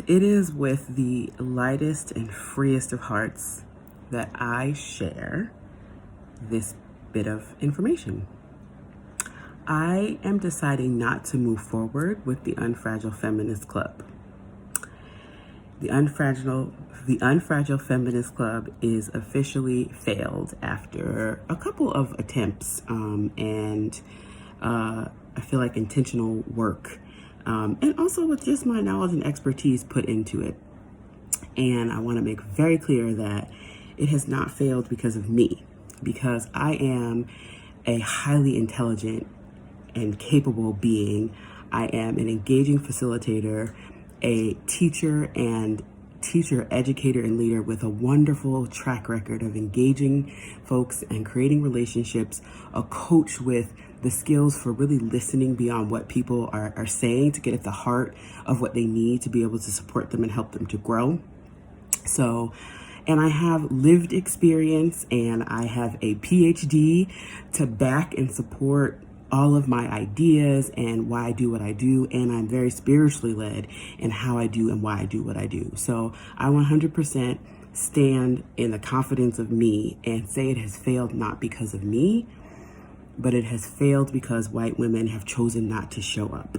It is with the lightest and freest of hearts that I share this bit of information. I am deciding not to move forward with the Unfragile Feminist Club. The Unfragile Feminist Club is officially failed after a couple of attempts and I feel like intentional work and also with just my knowledge and expertise put into it. And I want to make very clear that it has not failed because of me, because I am a highly intelligent and capable being. I am an engaging facilitator, a teacher, educator, and leader with a wonderful track record of engaging folks and creating relationships, a coach with the skills for really listening beyond what people are saying to get at the heart of what they need to be able to support them and help them to grow. So, and I have lived experience and I have a PhD to back and support all of my ideas and why I do what I do. And I'm very spiritually led in how I do and why I do what I do. So I 100% stand in the confidence of me and say it has failed not because of me, but it has failed because white women have chosen not to show up.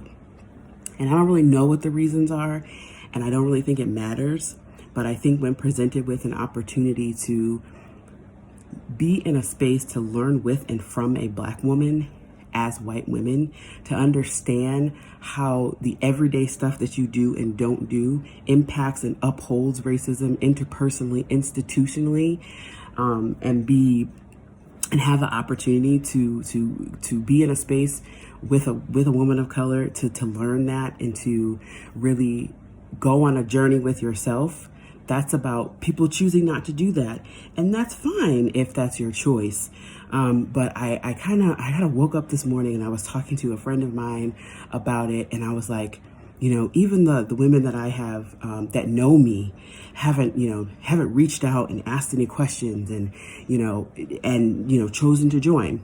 And I don't really know what the reasons are, and I don't really think it matters. But I think when presented with an opportunity to be in a space to learn with and from a Black woman as white women, to understand how the everyday stuff that you do and don't do impacts and upholds racism interpersonally, institutionally, and have the opportunity to be in a space with a woman of color to learn that and to really go on a journey with yourself. That's about people choosing not to do that. And that's fine if that's your choice. But I kind of woke up this morning and I was talking to a friend of mine about it. And I was like, even the women that I have that know me haven't reached out and asked any questions and chosen to join.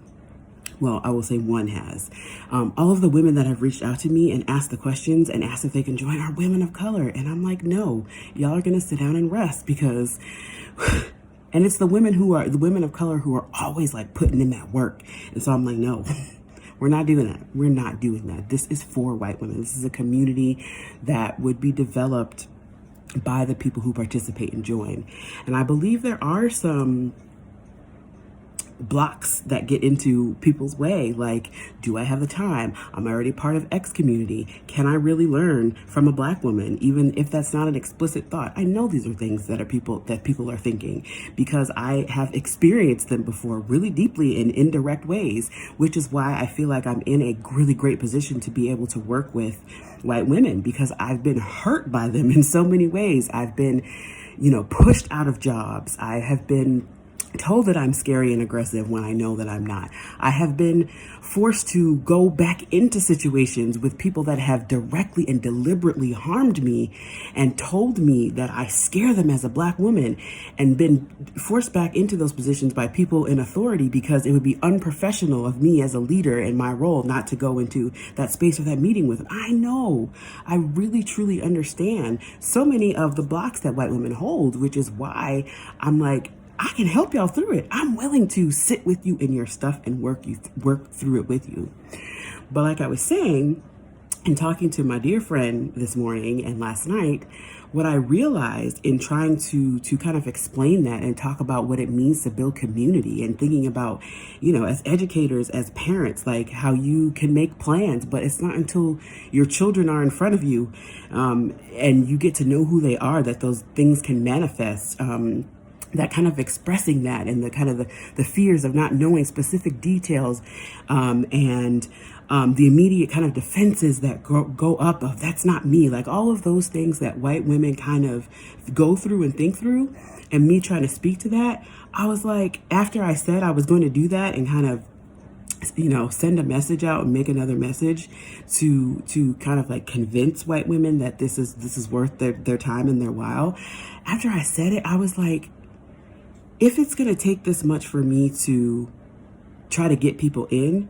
Well, I will say one has. All of the women that have reached out to me and asked the questions and asked if they can join are women of color. And I'm like, no, y'all are going to sit down and rest because, and it's the women of color who are always like putting in that work. And so I'm like, no, we're not doing that. We're not doing that. This is for white women. This is a community that would be developed by the people who participate and join. And I believe there are some blocks that get into people's way, like, do I have the time? I'm already part of X community. Can I really learn from a Black woman, even if that's not an explicit thought? I know these are things that people are thinking because I have experienced them before really deeply in indirect ways, which is why I feel like I'm in a really great position to be able to work with white women because I've been hurt by them in so many ways. I've been, pushed out of jobs. I have been told that I'm scary and aggressive when I know that I'm not. I have been forced to go back into situations with people that have directly and deliberately harmed me and told me that I scare them as a Black woman, and been forced back into those positions by people in authority because it would be unprofessional of me as a leader in my role not to go into that space or that meeting with them. I know. I really truly understand so many of the blocks that white women hold, which is why I'm like, I can help y'all through it. I'm willing to sit with you in your stuff and work through it with you. But like I was saying, and talking to my dear friend this morning and last night, what I realized in trying to kind of explain that and talk about what it means to build community and thinking about, as educators, as parents, like how you can make plans, but it's not until your children are in front of you and you get to know who they are that those things can manifest. That kind of expressing that and the kind of the fears of not knowing specific details and the immediate kind of defenses that go up of that's not me, like all of those things that white women kind of go through and think through, and me trying to speak to that. I was like, after I said I was going to do that and kind of send a message out and make another message to kind of like convince white women that this is worth their time and their while. After I said it, I was like, if it's going to take this much for me to try to get people in,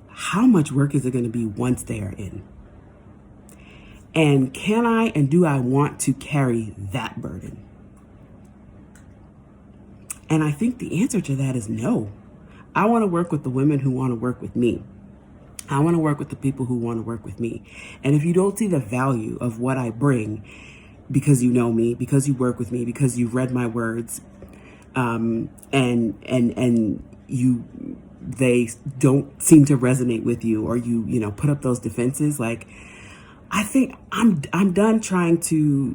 how much work is it going to be once they are in? And can I and do I want to carry that burden? And I think the answer to that is no. I want to work with the women who want to work with me. I want to work with the people who want to work with me. And if you don't see the value of what I bring, because you know me, because you work with me, because you've read my words, and they don't seem to resonate with you, or you put up those defenses, like, I think I'm done trying to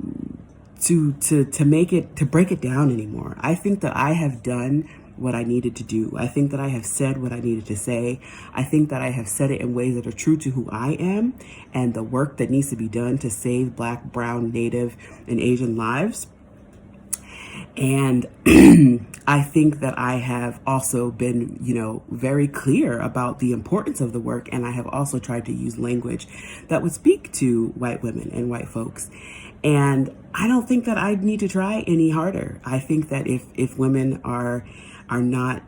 break it down anymore. I think that I have done what I needed to do. I think that I have said what I needed to say. I think that I have said it in ways that are true to who I am and the work that needs to be done to save Black, Brown, Native, and Asian lives. And I think that I have also been, very clear about the importance of the work. And I have also tried to use language that would speak to white women and white folks. And I don't think that I need to try any harder. I think that if women are not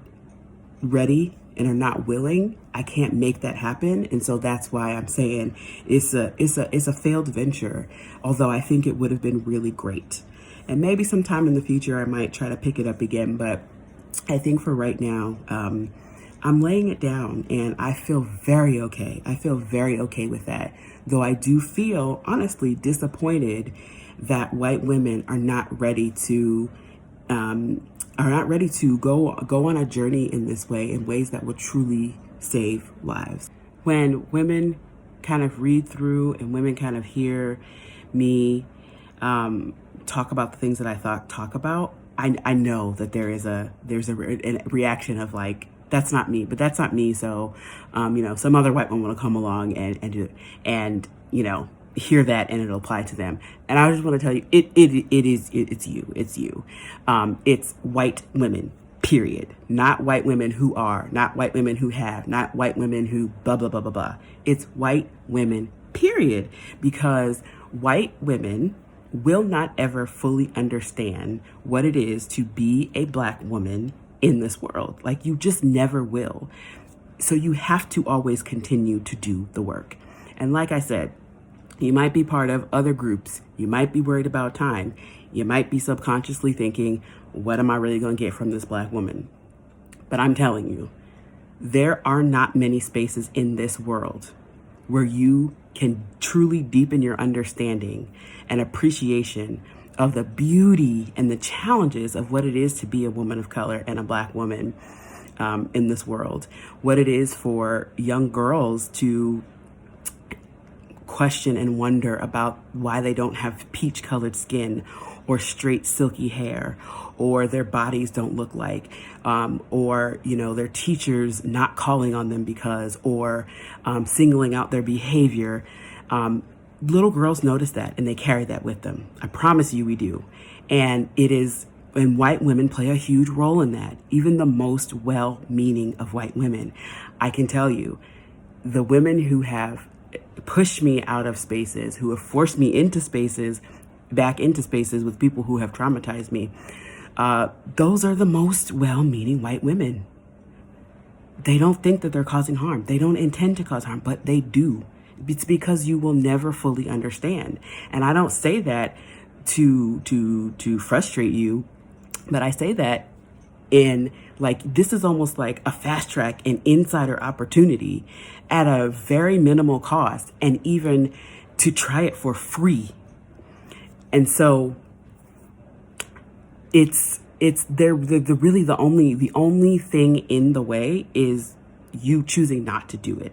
ready and are not willing, I can't make that happen. And so that's why I'm saying it's a failed venture, although I think it would have been really great. And maybe sometime in the future, I might try to pick it up again. But I think for right now, I'm laying it down, and I feel very okay. I feel very okay with that. Though I do feel, honestly, disappointed that white women are not ready to go on a journey in this way, in ways that will truly save lives. When women kind of read through and women kind of hear me talk about the things that I talk about, I know that there's a reaction of like, that's not me, but that's not me. So, some other white woman will come along and do it, and hear that, and it'll apply to them. And I just want to tell you, it's you. It's white women, period. Not white women who are, not white women who have, not white women who blah blah blah blah blah. It's white women, period, because white women will not ever fully understand what it is to be a Black woman in this world. Like, you just never will. So you have to always continue to do the work. And like I said, you might be part of other groups. You might be worried about time. You might be subconsciously thinking, what am I really going to get from this Black woman? But I'm telling you, there are not many spaces in this world where you can truly deepen your understanding and appreciation of the beauty and the challenges of what it is to be a woman of color and a Black woman in this world. What it is for young girls to question and wonder about why they don't have peach-colored skin or straight silky hair, or their bodies don't look like, or their teachers not calling on them because, or singling out their behavior. Little girls notice that, and they carry that with them. I promise you we do. And white women play a huge role in that. Even the most well-meaning of white women. I can tell you, the women who have pushed me out of spaces, who have forced me back into spaces with people who have traumatized me, those are the most well-meaning white women. They don't think that they're causing harm. They don't intend to cause harm, but they do. It's because you will never fully understand. And I don't say that to frustrate you, but I say that in this is almost like a fast track, an insider opportunity at a very minimal cost, and even to try it for free. And so it's really the only thing in the way is you choosing not to do it.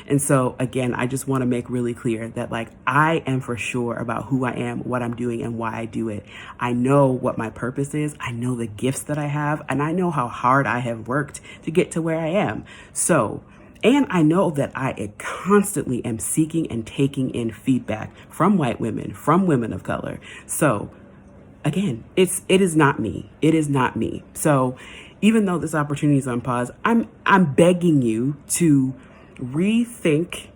And so, again, I just want to make really clear that I am for sure about who I am, what I'm doing, and why I do it. I know what my purpose is. I know the gifts that I have, and I know how hard I have worked to get to where I am. So, and I know that I constantly am seeking and taking in feedback from white women, from women of color. So, again, it is not me. It is not me. So, even though this opportunity is on pause, I'm begging you to rethink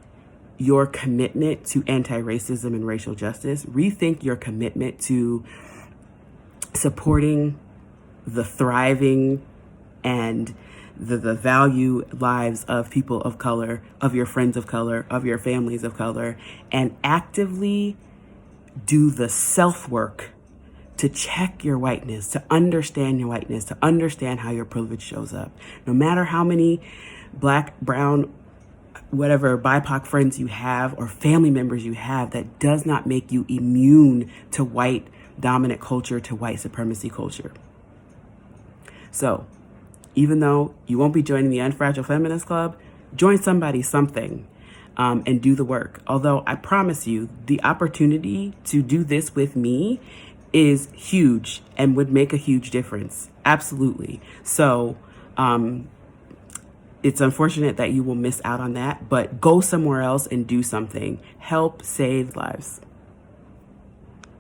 your commitment to anti-racism and racial justice. Rethink your commitment to supporting the thriving and the value lives of people of color, of your friends of color, of your families of color, and actively do the self-work to check your whiteness, to understand your whiteness, to understand how your privilege shows up. No matter how many black, brown, whatever BIPOC friends you have or family members you have, that does not make you immune to white dominant culture, to white supremacy culture. So even though you won't be joining the Unfragile Feminist Club, join something, and do the work. Although I promise you, the opportunity to do this with me is huge and would make a huge difference. Absolutely. So it's unfortunate that you will miss out on that, but go somewhere else and do something. Help save lives.